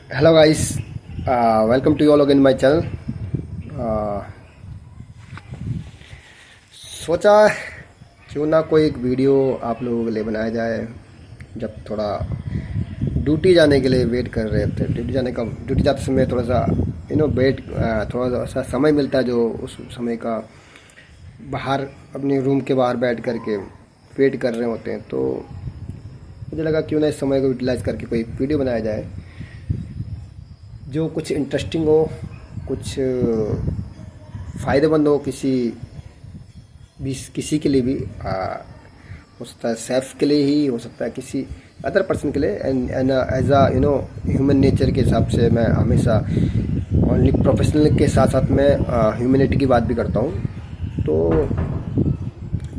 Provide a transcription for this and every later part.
Hello guys, welcome to you all again in my channel. uh, सोचा क्यों ना कोई एक वीडियो आप लोगों के लिए बनाया जाए। जब थोड़ा ड्यूटी जाने के लिए वेट कर रहे थे, ड्यूटी जाते समय थोड़ा सा वेट, थोड़ा सा समय मिलता है जो उस समय का बाहर अपने रूम के बाहर बैठ करके वेट कर रहे होते हैं। तो मुझे लगा क्यों ना इस समय को यूटिलाइज़ करके कोई वीडियो बनाया जाए जो कुछ इंटरेस्टिंग हो, कुछ फ़ायदेमंद हो किसी के लिए भी। हो सकता है सेल्फ के लिए ही, हो सकता है किसी अदर पर्सन के लिए। And as a human nature के हिसाब से मैं हमेशा ओनली प्रोफेशनल के साथ साथ मैं ह्यूमैनिटी की बात भी करता हूँ। तो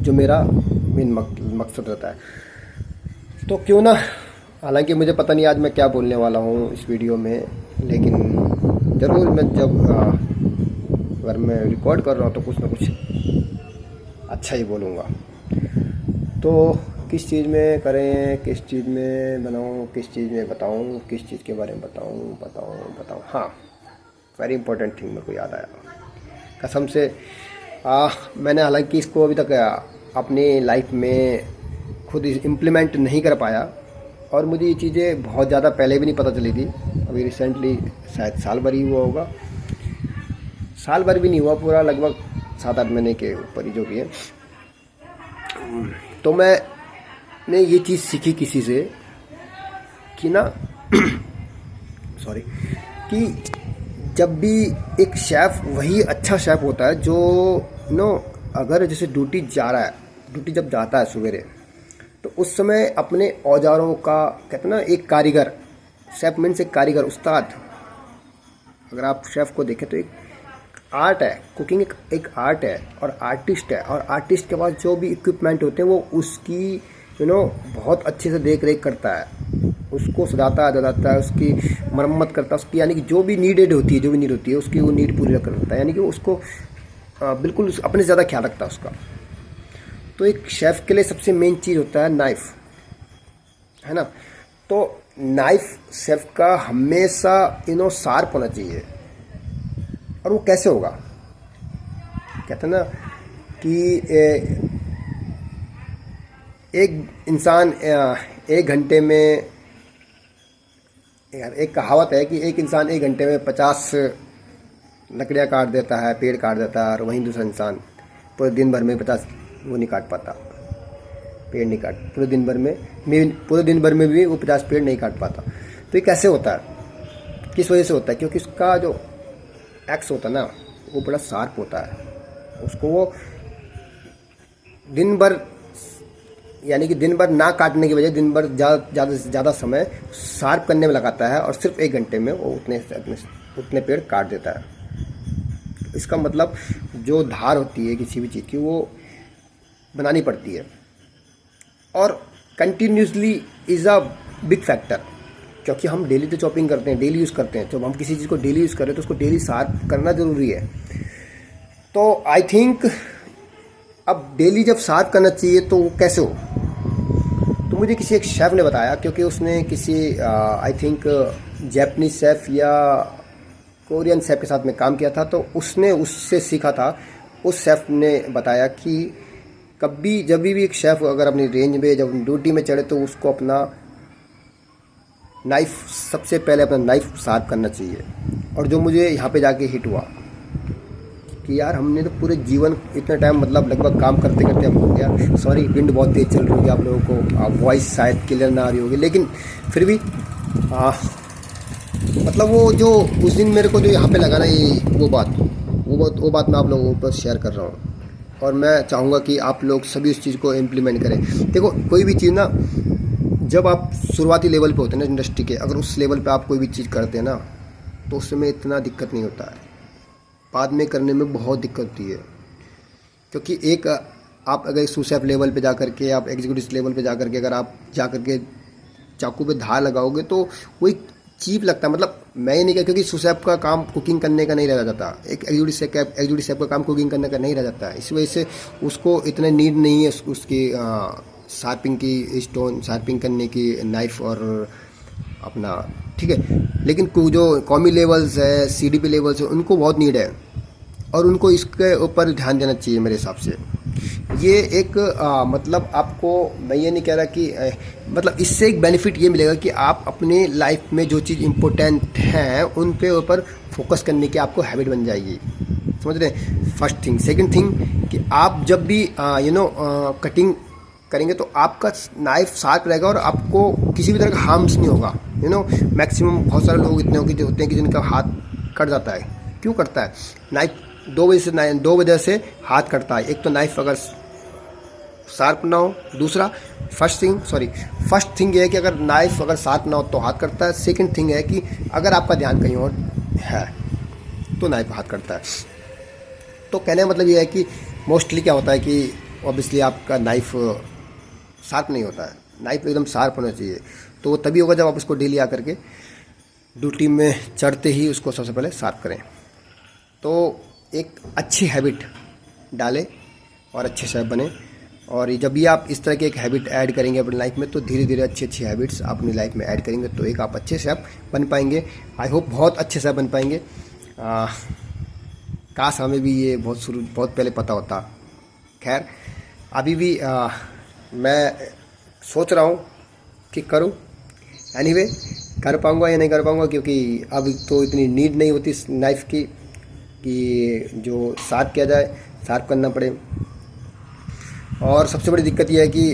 जो मेरा मेन मकसद रहता है। तो क्यों ना, हालांकि मुझे पता नहीं आज मैं क्या बोलने वाला हूँ इस वीडियो में, लेकिन ज़रूर मैं जब अगर मैं रिकॉर्ड कर रहा हूँ तो कुछ ना कुछ अच्छा ही बोलूँगा। तो किस चीज़ में करें, किस चीज़ में बनाऊँ, किस चीज़ में बताऊँ, किस चीज़ के बारे में बताऊँ। हाँ, वेरी इंपॉर्टेंट थिंग मेरे को याद आया कसम से। मैंने हालांकि इसको अभी तक अपनी लाइफ में खुद इम्प्लीमेंट नहीं कर पाया, और मुझे ये चीज़ें बहुत ज़्यादा पहले भी नहीं पता चली थी। अभी रिसेंटली शायद साल भर ही हुआ होगा, साल भर भी नहीं हुआ पूरा, लगभग 7-8 महीने के ऊपर ही जो भी है। तो मैंने ये चीज़ सीखी किसी से कि ना सॉरी, कि जब भी एक शेफ़ वही अच्छा शेफ़ होता है जो अगर जैसे ड्यूटी जब जाता है सवेरे, तो उस समय अपने औजारों का, कहते हैं ना, एक कारीगर, शेफ मीन्स एक कारीगर, उस्ताद। अगर आप शेफ़ को देखें तो एक आर्ट है, कुकिंग एक आर्ट है और आर्टिस्ट है। और आर्टिस्ट के पास जो भी इक्विपमेंट होते हैं वो उसकी बहुत अच्छे से देख रेख करता है, उसको सजाता है, उसकी मरम्मत करता है, उसकी यानी कि जो भी नीड होती है उसकी वो नीड पूरी करता है, यानी कि उसको बिल्कुल अपने से ज़्यादा ख्याल रखता है उसका। तो एक शेफ़ के लिए सबसे मेन चीज़ होता है नाइफ़, है ना। तो नाइफ़ शेफ़ का हमेशा शार्प होना चाहिए। और वो कैसे होगा, कहते हैं ना कि एक इंसान 1 घंटे में, यार एक कहावत है कि एक इंसान 1 घंटे में 50 लकड़ियाँ काट देता है, पेड़ काट देता है, और वहीं दूसरा इंसान पूरे दिन भर में 50 वो नहीं काट पाता, पेड़ नहीं काट, पूरे दिन भर में भी वो 50 पेड़ नहीं काट पाता। तो ये कैसे होता है, किस वजह से होता है? क्योंकि उसका जो एक्स होता है ना, वो बड़ा शार्प होता है। उसको वो दिन भर, यानी कि दिन भर ना काटने की वजह, दिन भर ज़्यादा से ज़्यादा समय शार्प करने में लगाता है, और सिर्फ 1 घंटे में वो उतने पेड़ काट देता है। इसका मतलब जो धार होती है किसी भी चीज़ की, वो बनानी पड़ती है, और continuously is a big factor. क्योंकि हम डेली तो चॉपिंग करते हैं, डेली यूज़ करते हैं, तो हम किसी चीज़ को डेली यूज़ करें तो उसको डेली शार्प करना ज़रूरी है। तो आई थिंक अब डेली जब शार्प करना चाहिए तो वो कैसे हो, तो मुझे किसी एक शेफ़ ने बताया, क्योंकि उसने किसी आई थिंक जैपनीज शेफ़ या कोरियन शेफ़ के साथ में काम किया था, तो उसने उससे सीखा था। उस शेफ़ ने बताया कि कभी जब भी एक शेफ़ अगर अपनी रेंज में जब ड्यूटी में चढ़े तो उसको अपना नाइफ़, सबसे पहले अपना नाइफ़ शार्प करना चाहिए। और जो मुझे यहाँ पे जाके हिट हुआ कि यार हमने तो पूरे जीवन इतना टाइम, मतलब लगभग काम करते करते हम हो गया। सॉरी, विंड बहुत तेज़ चल रही होगी आप लोगों को, वॉइस शायद क्लियर ना आ रही होगी, लेकिन फिर भी मतलब वो जो उस दिन मेरे को जो यहाँ पे लगा ना, ये वो बात मैं आप लोगों पर शेयर कर रहा हूँ। और मैं चाहूँगा कि आप लोग सभी उस चीज़ को इम्प्लीमेंट करें। देखो, कोई भी चीज़ ना, जब आप शुरुआती लेवल पे होते हैं ना इंडस्ट्री के, अगर उस लेवल पे आप कोई भी चीज़ करते हैं ना, तो उस समय इतना दिक्कत नहीं होता है, बाद में करने में बहुत दिक्कत होती है। क्योंकि एक आप अगर सूसेफ लेवल पे जा करके, आप एग्जीक्यूटिव लेवल पे जा करके अगर आप जा करके चाकू पे धार लगाओगे तो वो एक चीप लगता है। मतलब मैं ये नहीं कह, क्योंकि सूसेफ का काम कुकिंग करने का नहीं रह जाता, एक एग्जीक्यूटिव शेफ का काम कुकिंग करने का नहीं रह जाता है। इस वजह से उसको इतने नीड नहीं है उसकी शार्पिंग करने की नाइफ़ और अपना, ठीक है। लेकिन जो कॉमी लेवल्स है, CDP लेवल्स है, उनको बहुत नीड है और उनको इसके ऊपर ध्यान देना चाहिए मेरे हिसाब से। ये एक मतलब आपको, मैं ये नहीं कह रहा कि मतलब इससे एक बेनिफिट ये मिलेगा कि आप अपने लाइफ में जो चीज़ इम्पोर्टेंट हैं उन पे ऊपर फोकस करने की आपको हैबिट बन जाएगी, समझ रहे हैं। First thing. सेकंड थिंग कि आप जब भी कटिंग करेंगे तो आपका नाइफ शार्प रहेगा और आपको किसी भी तरह का हार्म्स नहीं होगा। मैक्सिमम बहुत सारे लोग इतने होते हैं कि जिनका हाथ कट जाता है। क्यों कटता है? नाइफ दो वजह से हाथ कटता है। एक तो नाइफ अगर शार्प ना हो, दूसरा फर्स्ट थिंग ये है कि अगर नाइफ अगर शार्प ना हो तो हाथ कटता है। सेकंड थिंग है कि अगर आपका ध्यान कहीं और है तो नाइफ हाथ कटता है। तो कहने का मतलब ये है कि मोस्टली क्या होता है कि ऑब्वियसली आपका नाइफ शार्प नहीं होता है। नाइफ एकदम शार्प होना चाहिए। तो वो तभी होगा जब आप उसको डेली आकर के ड्यूटी में चढ़ते ही उसको सबसे पहले शार्प करें। तो एक अच्छी हैबिट डालें और अच्छे शेफ बने। और जब भी आप इस तरह की एक हैबिट ऐड करेंगे अपनी लाइफ में तो धीरे धीरे अच्छी हैबिट्स अपनी लाइफ में ऐड करेंगे तो एक आप अच्छे शेफ बन पाएंगे। आई होप बहुत अच्छे शेफ बन पाएंगे। काश हमें भी ये बहुत पहले पता होता। खैर अभी भी मैं सोच रहा हूँ कि करूँ। एनीवे कर पाऊँगा या नहीं कर पाऊँगा, क्योंकि अब तो इतनी नीड नहीं होती इस नाइफ़ की कि जो शार्प किया जाए, शार्प करना पड़े। और सबसे बड़ी दिक्कत यह है कि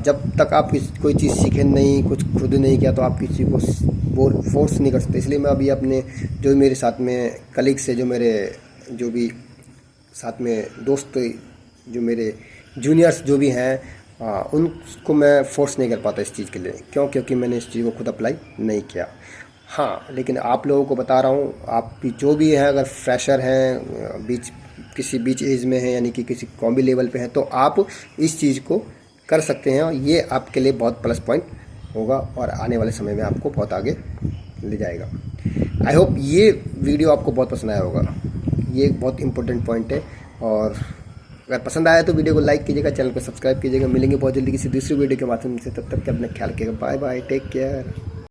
जब तक आप कोई चीज़ सीखें नहीं, कुछ खुद नहीं किया तो आप किसी को फोर्स नहीं कर सकते। इसलिए मैं अभी अपने जो मेरे साथ में कलीग्स है, जो भी साथ में दोस्त, जो मेरे जूनियर्स जो भी हैं, उनको मैं फोर्स नहीं कर पाता इस चीज़ के लिए। क्योंकि मैंने इस चीज़ को खुद अप्लाई नहीं किया। हाँ, लेकिन आप लोगों को बता रहा हूँ, आप भी जो भी हैं, अगर फ्रेशर हैं, किसी बीच एज में हैं, यानी कि किसी कॉम्बी लेवल पे हैं, तो आप इस चीज़ को कर सकते हैं और ये आपके लिए बहुत प्लस पॉइंट होगा और आने वाले समय में आपको बहुत आगे ले जाएगा। आई होप ये वीडियो आपको बहुत पसंद आया होगा। ये एक बहुत इंपॉर्टेंट पॉइंट है। और अगर पसंद आया तो वीडियो को लाइक कीजिएगा, चैनल को सब्सक्राइब कीजिएगा। मिलेंगे बहुत जल्दी किसी दूसरी वीडियो के माध्यम से। तब तक के अपना ख्याल रखिएगा। Bye bye, take care.